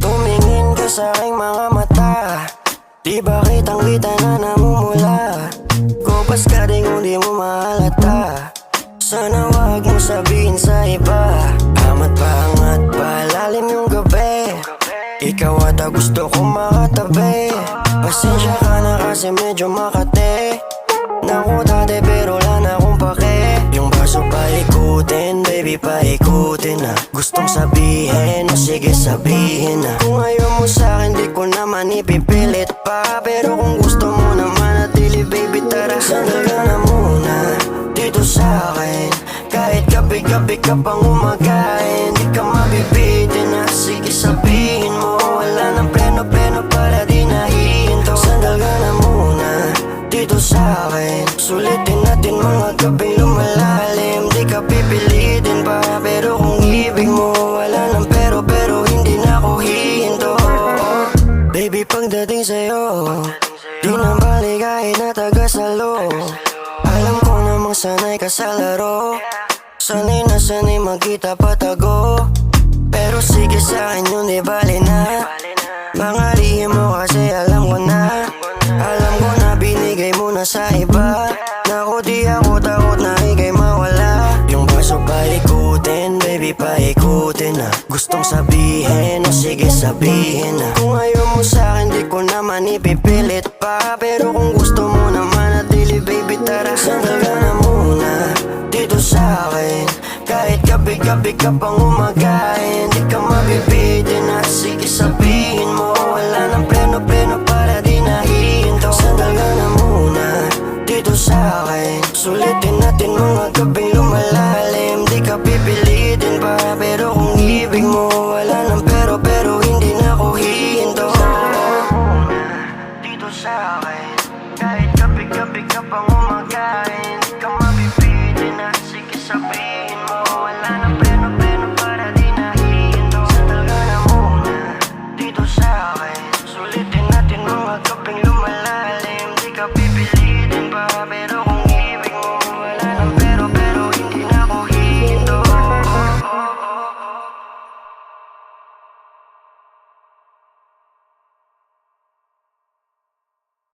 Tumingin ka sa aking mga mata, di ba kitang-kita na namumula? Kupas ka din kung di mo mahalata. Sana wag mo sabihin sa iba. Amat pa angat pa, lalim yung gabi. Ikaw ata gusto kong makatabi. Pasensya ka na kasi medyo makate. Naku dati pero wala na akong pake. Yung baso paikutin, baby paikutin na. Gustong sabihin, o sige sabihin na. Kung ayaw mo sa'kin di ko naman ipipilit pa. Pero kung gusto mo naman natili baby tara. Sandal ka na muna dito sa'kin. Kahit gabi-gabi ka pang umagain, di ka mabibitin na. Sige sabihin mo, wala nang pleno-pleno para di nahihinto. Sandal ka na muna dito sa'kin. Sulitin natin mga gabing lumalalim. Di ka pipilitin pa, pero kung ibig mo wala nang pero hindi na ako hihinto. Baby pagdating sa'yo, di na balik kahit na taga-salo. Alam ko namang sanay ka sa laro. Sanay na sanay magkita patago. Pero sige sa'kin yun di bali na. Pangalihin mo kasi alam ko na. Alam ko na binigay mo na sa iba. Naku di ako takot na ikay mawala. Yung baso paikutin, baby paikutin na. Gustong sabihin, o sige sabihin na. Kung ayaw mo sa'kin di ko naman ipipilit pa. Pero kung gusto mo naman natili baby tara. Sandal ka na muna dito sa'kin. Kahit gabi-gabi ka pang umagain, di ka mabibitin na. Sige sabihin mo, wala nang pleno-pleno para di nahihinto. Sandal ka na muna dito sa'kin. Sulitin natin mga gabing lumalalim. Di ka pipilitin pa, pero kung ibig mo wala nang pero hindi na ako hihinto. Sandal ka na muna dito sa'kin. Kahit gabi-gabi ka pang umagain, di ka mabibitin na. Sige sabihin mo, wala nang pleno